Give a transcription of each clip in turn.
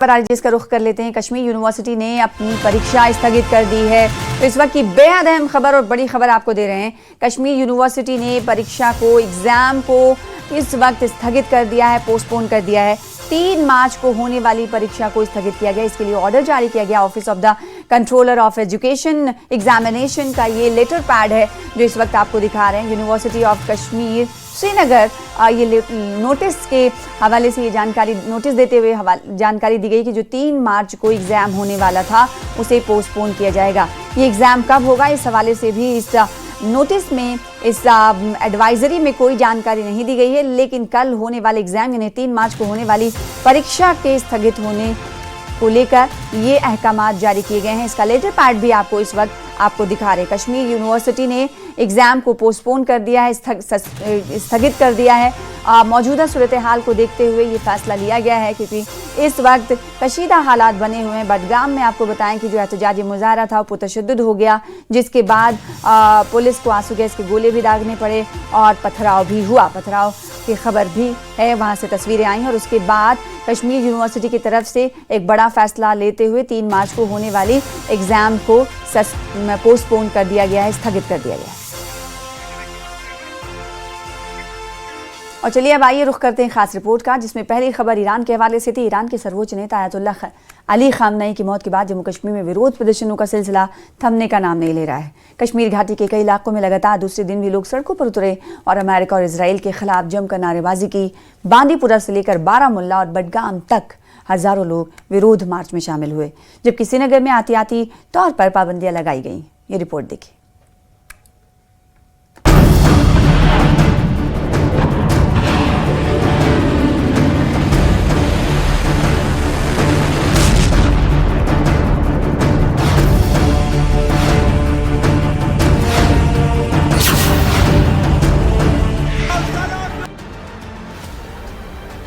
पर आज इसका रुख कर लेते हैं। कश्मीर यूनिवर्सिटी ने अपनी परीक्षा स्थगित कर दी है। तो इस वक्त की बेहद अहम खबर और बड़ी खबर आपको दे रहे हैं। कश्मीर यूनिवर्सिटी ने परीक्षा को, एग्जाम को इस वक्त स्थगित कर दिया है, पोस्टपोन कर दिया है। 3 मार्च को होने वाली परीक्षा को स्थगित किया गया। इसके लिए ऑर्डर जारी किया गया। Office of the controller of education examination का ये लेटर पैड है जो इस वक्त आपको दिखा रहे हैं। यूनिवर्सिटी ऑफ कश्मीर श्रीनगर ये नोटिस के हवाले से ये जानकारी, नोटिस देते हुए जानकारी दी गई कि जो 3 मार्च को एग्जाम होने वाला था उसे पोस्टपोन किया जाएगा। ये एग्जाम कब होगा, इस हवाले से भी इस नोटिस में, इस एडवाइजरी में कोई जानकारी नहीं दी गई है। लेकिन कल होने वाले एग्जाम यानी 3 मार्च को होने वाली परीक्षा के स्थगित होने को लेकर ये अहकामात जारी किए गए हैं। इसका लेटर पैड भी आपको इस वक्त आपको दिखा रहे हैं। कश्मीर यूनिवर्सिटी ने एग्जाम को पोस्टपोन कर दिया है, स्थगित कर दिया है। मौजूदा सूरत हाल को देखते हुए ये फैसला लिया गया है क्योंकि इस वक्त कशीदा हालात बने हुए हैं। बडगाम में आपको बताएं कि जो एहतजाजी मुजाहरा था वो पुरतशद्दुद हो गया, जिसके बाद पुलिस को आंसू गैस के गोले भी दागने पड़े और पथराव भी हुआ। पथराव की खबर भी है, वहां से तस्वीरें आई हैं। और उसके बाद कश्मीर यूनिवर्सिटी की तरफ से एक बड़ा फैसला लेते हुए 3 मार्च को होने वाली एग्जाम को पोस्टपोन कर दिया गया है, स्थगित कर दिया गया है। और चलिए अब आइए रुख करते हैं खास रिपोर्ट का, जिसमें पहली खबर ईरान के हवाले से थी। ईरान के सर्वोच्च नेता आयतुल्लाह अली खामनई की मौत के बाद जम्मू कश्मीर में विरोध प्रदर्शनों का सिलसिला थमने का नाम नहीं ले रहा है। कश्मीर घाटी के कई इलाकों में लगातार दूसरे दिन भी लोग सड़कों पर उतरे और अमेरिका और इसराइल के खिलाफ जमकर नारेबाजी की। बांदीपुरा से लेकर बारामुल्ला और बडगाम तक हजारों लोग विरोध मार्च में शामिल हुए, जबकि श्रीनगर में एहतियाती तौर पर पाबंदियां लगाई गई। ये रिपोर्ट देखिए।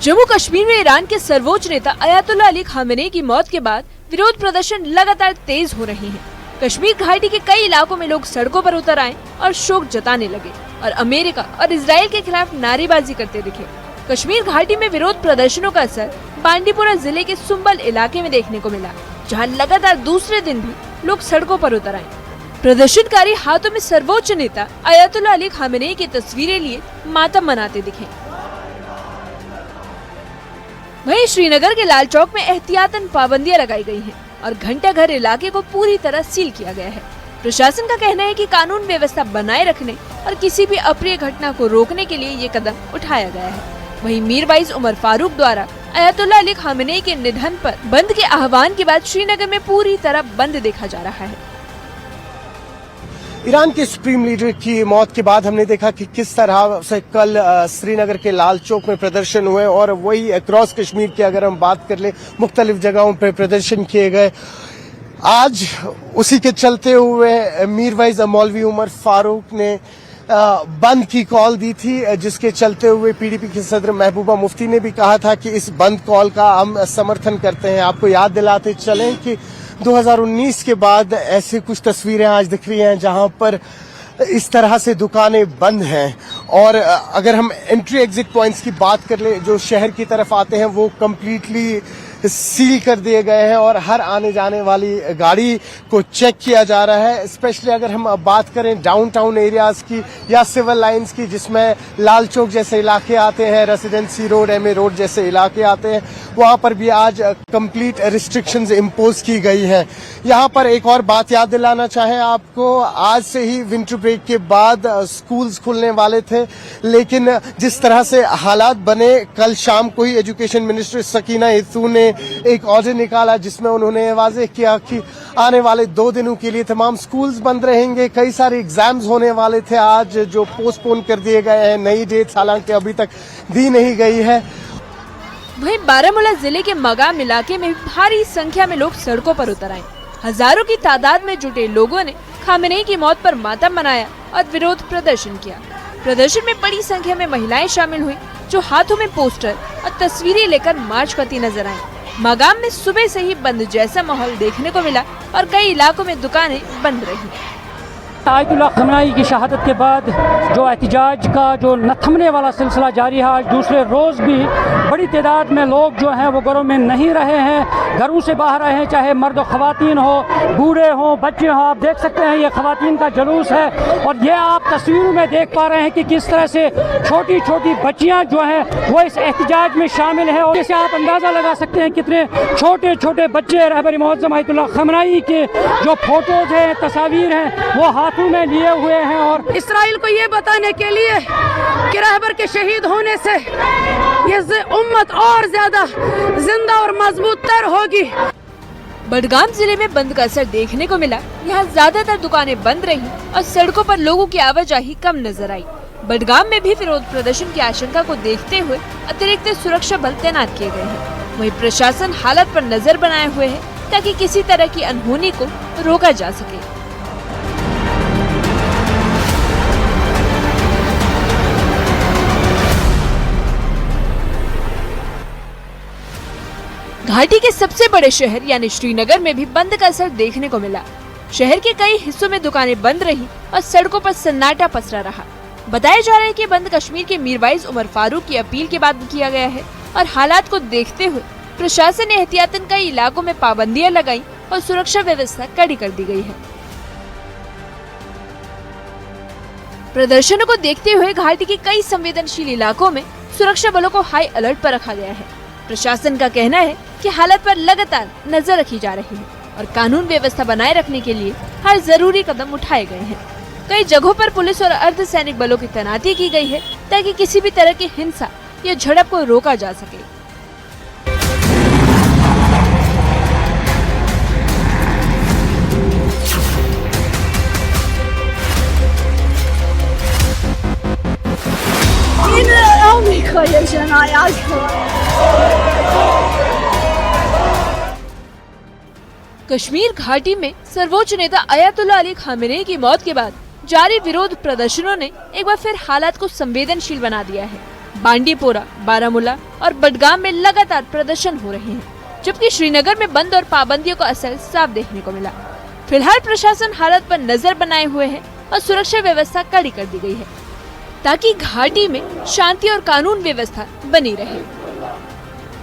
जम्मू कश्मीर में ईरान के सर्वोच्च नेता अयातुल्लाह अली खामेनेई की मौत के बाद विरोध प्रदर्शन लगातार तेज हो रहे हैं। कश्मीर घाटी के कई इलाकों में लोग सड़कों पर उतर आए और शोक जताने लगे और अमेरिका और इसराइल के खिलाफ नारेबाजी करते दिखे। कश्मीर घाटी में विरोध प्रदर्शनों का असर बांदीपुरा जिले के सुंबल इलाके में देखने को मिला, जहाँ लगातार दूसरे दिन भी लोग सड़कों पर उतर आए। प्रदर्शनकारी हाथों में सर्वोच्च नेता अयातुल्लाह अली खामेनेई की तस्वीरें लिए मातम मनाते दिखे। वहीं श्रीनगर के लाल चौक में एहतियातन पाबंदियां लगाई गई हैं और घंटाघर इलाके को पूरी तरह सील किया गया है। प्रशासन का कहना है कि कानून व्यवस्था बनाए रखने और किसी भी अप्रिय घटना को रोकने के लिए ये कदम उठाया गया है। वहीं मीरवाइज उमर फारूक द्वारा अयातुल्लाह अली खामेनेई के निधन पर बंद के आह्वान के बाद श्रीनगर में पूरी तरह बंद देखा जा रहा है। ईरान के सुप्रीम लीडर की मौत के बाद हमने देखा कि किस तरह से कल श्रीनगर के लाल चौक में प्रदर्शन हुए और वही अक्रॉस कश्मीर की अगर हम बात कर ले मुख्तलिफ जगहों पर प्रदर्शन किए गए। आज उसी के चलते हुए मीरवाइज मौलवी उमर फारूक ने बंद की कॉल दी थी, जिसके चलते हुए पीडीपी के सदर महबूबा मुफ्ती ने भी कहा था कि इस बंद कॉल का हम समर्थन करते हैं। आपको याद दिलाते चलें कि 2019 के बाद ऐसी कुछ तस्वीरें आज दिख रही हैं जहां पर इस तरह से दुकानें बंद हैं और अगर हम एंट्री एग्जिट पॉइंट्स की बात कर ले जो शहर की तरफ आते हैं वो कम्प्लीटली सील कर दिए गए हैं और हर आने जाने वाली गाड़ी को चेक किया जा रहा है। स्पेशली अगर हम बात करें डाउनटाउन एरियाज की या सिविल लाइंस की, जिसमें लाल चौक जैसे इलाके आते हैं, रेसिडेंसी रोड, एमए रोड जैसे इलाके आते हैं, वहां पर भी आज कंप्लीट रिस्ट्रिक्शंस इम्पोज की गई है। यहाँ पर एक और बात याद दिलाना चाहें आपको, आज से ही विंटर ब्रेक के बाद स्कूल्स खुलने वाले थे, लेकिन जिस तरह से हालात बने, कल शाम को ही एजुकेशन मिनिस्टर सकीना इतू ने एक ऑर्डर निकाला जिसमें उन्होंने वाज़ेह किया कि आने वाले 2 दिनों के लिए तमाम स्कूल्स बंद रहेंगे। कई सारे एग्जाम्स होने वाले थे आज जो पोस्टपोन कर दिए गए हैं। नई डेट हालांकि अभी तक दी नहीं गई है। वहीं बारामुल्ला जिले के मगाम इलाके में भारी संख्या में लोग सड़कों पर उतर आए। हजारों की तादाद में जुटे लोगों ने खामेनेई की मौत पर मातम मनाया और विरोध प्रदर्शन किया। प्रदर्शन में बड़ी संख्या में महिलाएं शामिल हुई जो हाथों में पोस्टर और तस्वीरें लेकर मार्च करती नजर आईं। मगाम में सुबह से ही बंद जैसा माहौल देखने को मिला और कई इलाकों में दुकानें बंद रही। आयतुल्लाह खमेनी की शहादत के बाद जो एहतजाज का जो न थमने वाला सिलसिला जारी है, आज दूसरे रोज़ भी बड़ी तादाद में लोग जो हैं वो घरों में नहीं रहे हैं, घरों से बाहर रहे हैं, चाहे मर्द और ख़वातीन हो, बूढ़े हों, बच्चे हों। आप देख सकते हैं ये ख़वातीन का जुलूस है और ये आप तस्वीरों में देख पा रहे हैं कि किस तरह से छोटी छोटी बच्चियाँ जो हैं वो इस एहतजाज में शामिल हैं। और इससे आप अंदाज़ा लगा सकते हैं कितने छोटे छोटे बच्चे रहबर मुअज़्ज़म आयतुल्लाह खमेनी के जो फ़ोटोज़ हैं, तस्वीर हैं, वो हाथों में लिए हुए हैं। और इसराइल को ये बताने के लिए कि रहबर के शहीद होने से ये उम्मत और ज्यादा जिंदा और मजबूत तर होगी। बडगाम जिले में बंद का असर देखने को मिला। यहाँ ज्यादातर दुकानें बंद रही और सड़कों पर लोगों की आवाजाही कम नजर आई। बडगाम में भी विरोध प्रदर्शन की आशंका को देखते हुए अतिरिक्त सुरक्षा बल तैनात किए गए हैं। वहीं प्रशासन हालत पर नजर बनाए हुए है ताकि किसी तरह की अनहोनी को रोका जा सके। घाटी के सबसे बड़े शहर यानी श्रीनगर में भी बंद का असर देखने को मिला। शहर के कई हिस्सों में दुकानें बंद रहीं और सड़कों पर सन्नाटा पसरा रहा। बताया जा रहा है कि बंद कश्मीर के मीरवाइज उमर फारूक की अपील के बाद किया गया है और हालात को देखते हुए प्रशासन ने एहतियातन कई इलाकों में पाबंदियां लगाई और सुरक्षा व्यवस्था कड़ी कर दी गई है। प्रदर्शनों को देखते हुए घाटी के कई संवेदनशील इलाकों में सुरक्षा बलों को हाई अलर्ट पर रखा गया है। प्रशासन का कहना है कि हालत पर लगातार नजर रखी जा रही है और कानून व्यवस्था बनाए रखने के लिए हर जरूरी कदम उठाए गए हैं। कई जगहों पर पुलिस और अर्धसैनिक बलों की तैनाती की गई है ताकि किसी भी तरह की हिंसा या झड़प को रोका जा सके। कश्मीर घाटी में सर्वोच्च नेता अयातुल्लाह अली खामेनी की मौत के बाद जारी विरोध प्रदर्शनों ने एक बार फिर हालात को संवेदनशील बना दिया है। बांडीपोरा, बारामूला और बडगाम में लगातार प्रदर्शन हो रहे हैं, जबकि श्रीनगर में बंद और पाबंदियों का असर साफ देखने को मिला। फिलहाल प्रशासन हालत पर नजर बनाए हुए है और सुरक्षा व्यवस्था कड़ी कर दी गई है ताकि घाटी में शांति और कानून व्यवस्था बनी रहे।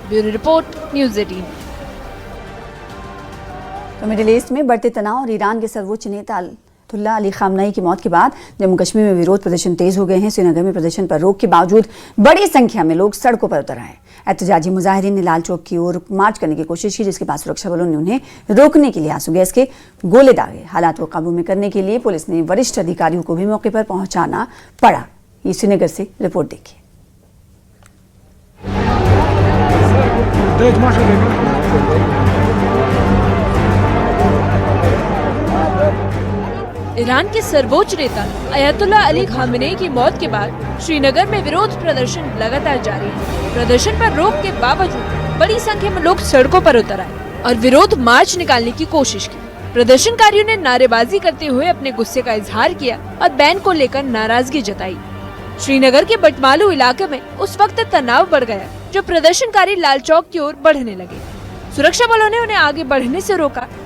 Bureau report, news 18। तो मिडिल ईस्ट में बढ़ते तनाव और ईरान के सर्वोच्च नेता अयातुल्लाह अली खामनेई की मौत के बाद जम्मू कश्मीर में विरोध प्रदर्शन तेज हो गए हैं। श्रीनगर में प्रदर्शन पर रोक के बावजूद बड़ी संख्या में लोग सड़कों पर उतर आए। एहतजाजी मुजाहिरीन ने लाल चौक की ओर मार्च करने की कोशिश की, जिसके बाद सुरक्षा बलों ने उन्हें रोकने के लिए आंसू गैस के गोले दागे। हालात को काबू में करने के लिए पुलिस ने वरिष्ठ अधिकारियों को भी मौके पर पहुंचाना पड़ा। ये श्रीनगर से रिपोर्ट देखिए। ईरान के सर्वोच्च नेता अयातुल्लाह अली खामेनी की मौत के बाद श्रीनगर में विरोध प्रदर्शन लगातार जारी है। प्रदर्शन पर रोक के बावजूद बड़ी संख्या में लोग सड़कों पर उतर आए और विरोध मार्च निकालने की कोशिश की। प्रदर्शनकारियों ने नारेबाजी करते हुए अपने गुस्से का इजहार किया और बैन को लेकर नाराजगी जताई। श्रीनगर के बटमालू इलाके में उस वक्त तनाव बढ़ गया जब प्रदर्शनकारी लाल चौक की ओर बढ़ने लगे। सुरक्षा बलों ने उन्हें आगे बढ़ने से रोका